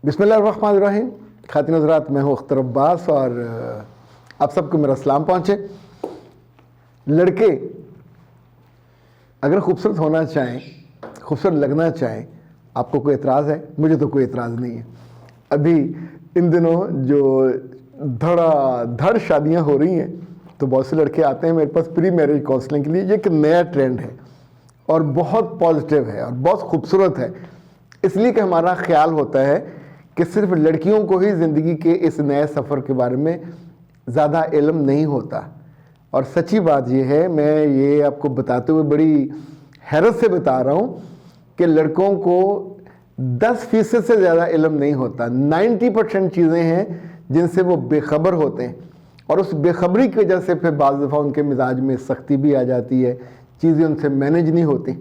بسم اللہ الرحمن الرحیم. خواتین حضرات، میں ہوں اختر عباس اور آپ سب کو میرا سلام پہنچے. لڑکے اگر خوبصورت ہونا چاہیں، خوبصورت لگنا چاہیں، آپ کو کوئی اعتراض ہے؟ مجھے تو کوئی اعتراض نہیں ہے. ابھی ان دنوں جو دھڑا دھڑ شادیاں ہو رہی ہیں تو بہت سے لڑکے آتے ہیں میرے پاس پری میرج کاؤنسلنگ کے لیے. یہ ایک نیا ٹرینڈ ہے اور بہت پازیٹیو ہے اور بہت خوبصورت ہے، اس لیے کہ ہمارا خیال ہوتا ہے کہ صرف لڑکیوں کو ہی زندگی کے اس نئے سفر کے بارے میں زیادہ علم نہیں ہوتا. اور سچی بات یہ ہے، میں یہ آپ کو بتاتے ہوئے بڑی حیرت سے بتا رہا ہوں کہ لڑکوں کو 10% سے زیادہ علم نہیں ہوتا. 90% چیزیں ہیں جن سے وہ بے خبر ہوتے ہیں، اور اس بے خبری کی وجہ سے پھر بعض دفعہ ان کے مزاج میں سختی بھی آ جاتی ہے، چیزیں ان سے مینیج نہیں ہوتی.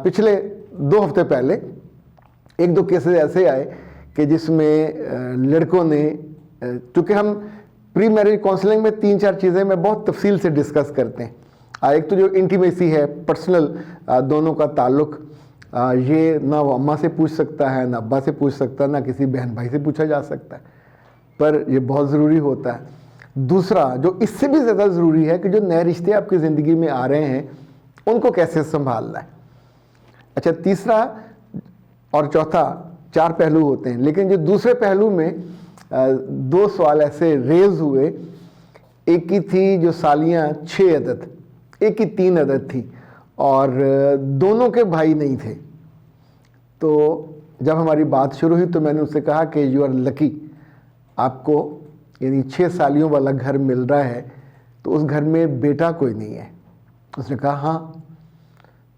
پچھلے 2 ہفتے پہلے 1-2 کیسز ایسے آئے کہ جس میں لڑکوں نے، چونکہ ہم پری میرج کاؤنسلنگ میں 3-4 چیزیں میں بہت تفصیل سے ڈسکس کرتے ہیں. ایک تو جو انٹیمیسی ہے، پرسنل دونوں کا تعلق، یہ نہ وہ اماں سے پوچھ سکتا ہے، نہ ابا سے پوچھ سکتا ہے، نہ کسی بہن بھائی سے پوچھا جا سکتا ہے، پر یہ بہت ضروری ہوتا ہے. دوسرا جو اس سے بھی زیادہ ضروری ہے کہ جو نئے رشتے آپ کی زندگی میں آ رہے ہیں ان کو کیسے سنبھالنا ہے. اچھا، تیسرا اور چوتھا 4 پہلو ہوتے ہیں، لیکن جو دوسرے پہلو میں 2 سوال ایسے ریز ہوئے. ایک کی تھی جو سالیاں 6 عدد، ایک کی 3 عدد تھی، اور دونوں کے بھائی نہیں تھے. تو جب ہماری بات شروع ہوئی تو میں نے اس سے کہا کہ یو آر لکی، آپ کو یعنی 6 سالیوں والا گھر مل رہا ہے، تو اس گھر میں بیٹا کوئی نہیں ہے. اس نے کہا ہاں.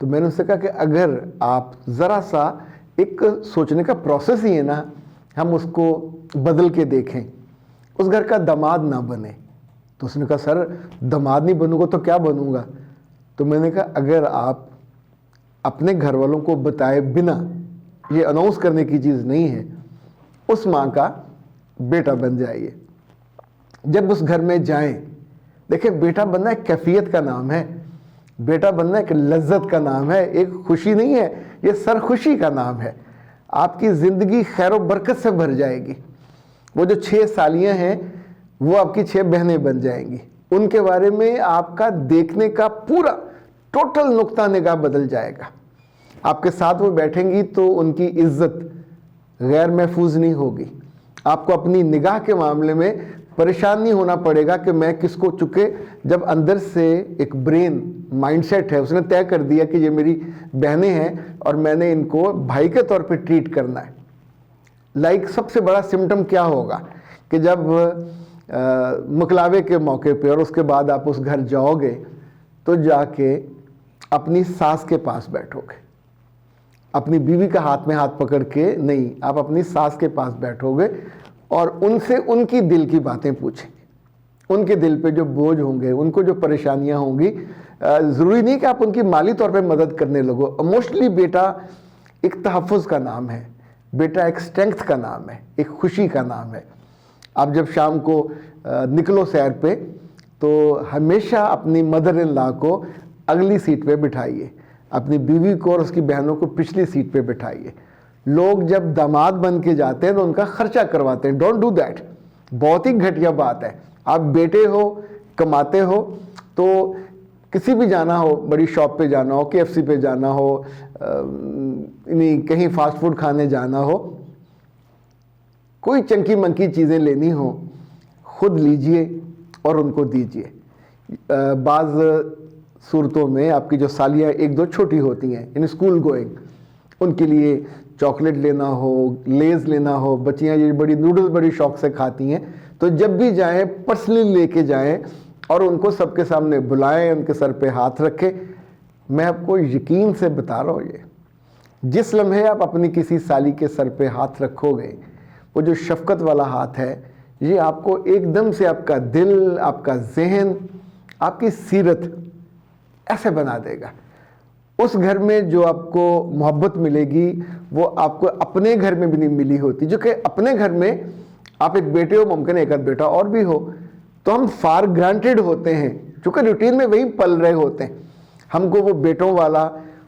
تو میں نے اس سے کہا کہ اگر آپ ذرا سا ایک سوچنے کا پروسیس ہی ہے نا، ہم اس کو بدل کے دیکھیں، اس گھر کا داماد نہ بنے. تو اس نے کہا سر داماد نہیں بنوں گا تو کیا بنوں گا؟ تو میں نے کہا اگر آپ اپنے گھر والوں کو بتائے بنا، یہ اناؤنس کرنے کی چیز نہیں ہے، اس ماں کا بیٹا بن جائیے. جب اس گھر میں جائیں، دیکھیں بیٹا بننا ایک کیفیت کا نام ہے، بیٹا بننا ایک لذت کا نام ہے، ایک خوشی نہیں ہے، یہ سرخوشی کا نام ہے. آپ کی زندگی خیر و برکت سے بھر جائے گی. وہ جو 6 سالیاں ہیں وہ آپ کی 6 بہنیں بن جائیں گی. ان کے بارے میں آپ کا دیکھنے کا پورا ٹوٹل نقطہ نگاہ بدل جائے گا. آپ کے ساتھ وہ بیٹھیں گی تو ان کی عزت غیر محفوظ نہیں ہوگی. آپ کو اپنی نگاہ کے معاملے میں پریشان نہیں ہونا پڑے گا کہ میں کس کو، چکے جب اندر سے ایک برین مائنڈ سیٹ ہے، اس نے طے کر دیا کہ یہ میری بہنیں ہیں اور میں نے ان کو بھائی کے طور پہ ٹریٹ کرنا ہے. سب سے بڑا سمٹم کیا ہوگا کہ جب مکلاوے کے موقع پہ اور اس کے بعد آپ اس گھر جاؤ گے تو جا کے اپنی ساس کے پاس بیٹھو گے. اپنی بیوی کا ہاتھ میں ہاتھ پکڑ کے نہیں، آپ اپنی ساس کے پاس بیٹھو گے اور ان سے ان کی دل کی باتیں پوچھیں گے. ان کے دل پہ جو بوجھ ہوں گے، ان کو جو پریشانیاں ہوں گی، ضروری نہیں کہ آپ ان کی مالی طور پہ مدد کرنے لگو. ایموشنلی بیٹا ایک تحفظ کا نام ہے، بیٹا ایک اسٹرینگتھ کا نام ہے، ایک خوشی کا نام ہے. آپ جب شام کو نکلو سیر پہ تو ہمیشہ اپنی مدر ان لا کو اگلی سیٹ پہ بٹھائیے، اپنی بیوی کو اور اس کی بہنوں کو پچھلی سیٹ پہ بٹھائیے. لوگ جب داماد بن کے جاتے ہیں تو ان کا خرچہ کرواتے ہیں. Don't do that. بہت ہی گھٹیا بات ہے. آپ بیٹے ہو، کماتے ہو، تو کسی بھی جانا ہو، بڑی شاپ پہ جانا ہو، KFC پہ جانا ہو، کہیں فاسٹ فوڈ کھانے جانا ہو، کوئی چنکی منکی چیزیں لینی ہو، خود لیجئے اور ان کو دیجئے. بعض صورتوں میں آپ کی جو سالیاں 1-2 چھوٹی ہوتی ہیں، یعنی اسکول گوئنگ، ان کے لیے چاکلیٹ لینا ہو، لیز لینا ہو، بچیاں یہ بڑی نوڈلز بڑی شوق سے کھاتی ہیں، تو جب بھی جائیں پرسنلی لے کے جائیں اور ان کو سب کے سامنے بلائیں، ان کے سر پہ ہاتھ رکھیں. میں آپ کو یقین سے بتا رہا ہوں، یہ جس لمحے آپ اپنی کسی سالی کے سر پہ ہاتھ رکھو گے، وہ جو شفقت والا ہاتھ ہے، یہ آپ کو ایک دم سے آپ کا دل، آپ کا ذہن، آپ کی سیرت ایسے بنا دے گا. اس گھر میں جو آپ کو محبت ملے گی وہ آپ کو اپنے گھر میں بھی نہیں ملی ہوتی. جو کہ اپنے گھر میں آپ ایک بیٹے ہو، ممکن ایک آدھ بیٹا اور بھی ہو، تو ہم فار گرانٹیڈ ہوتے ہیں، چونکہ روٹین میں وہی پل رہے ہوتے ہیں. ہم کو وہ بیٹوں والا،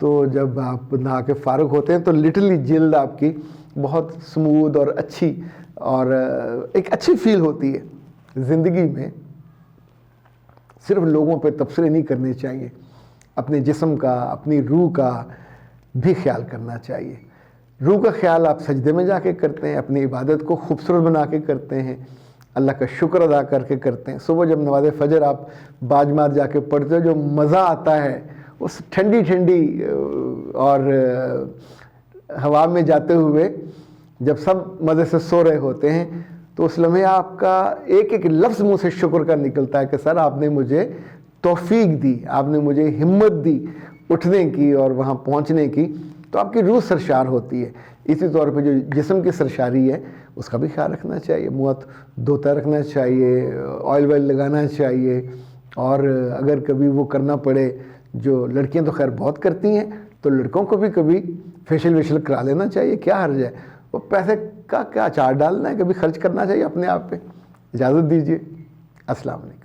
تو جب آپ نہا کے فارغ ہوتے ہیں تو لٹرلی جلد آپ کی بہت سموتھ اور اچھی اور ایک اچھی فیل ہوتی ہے۔ زندگی میں صرف لوگوں پہ تبصرے نہیں کرنے چاہیے، اپنے جسم کا، اپنی روح کا بھی خیال کرنا چاہیے۔ روح کا خیال آپ سجدے میں جا کے کرتے ہیں، اپنی عبادت کو خوبصورت بنا کے کرتے ہیں، اللہ کا شکر ادا کر کے کرتے ہیں۔ صبح جب نماز فجر آپ باج مار جا کے پڑھتے ہو، جو مزہ آتا ہے اس ٹھنڈی ٹھنڈی اور ہوا میں جاتے ہوئے، جب سب مزے سے سو رہے ہوتے ہیں، تو اس لمحے آپ کا ایک ایک لفظ منہ سے شکر کا نکلتا ہے کہ سر آپ نے مجھے توفیق دی، آپ نے مجھے ہمت دی اٹھنے کی اور وہاں پہنچنے کی، تو آپ کی روح سرشار ہوتی ہے۔ اسی طور پہ جو جسم کی سرشاری ہے اس کا بھی خیال رکھنا چاہیے، منہ دھوتا رکھنا چاہیے، آئل وائل لگانا چاہیے، اور اگر کبھی وہ کرنا پڑے، جو لڑکیاں تو خیر بہت کرتی ہیں، تو لڑکوں کو بھی کبھی فیشل ویشل کرا لینا چاہیے، کیا حرج ہے؟ وہ پیسے کا کیا چار ڈالنا ہے، کبھی خرچ کرنا چاہیے اپنے آپ پہ۔ اجازت دیجیے، السلام علیکم۔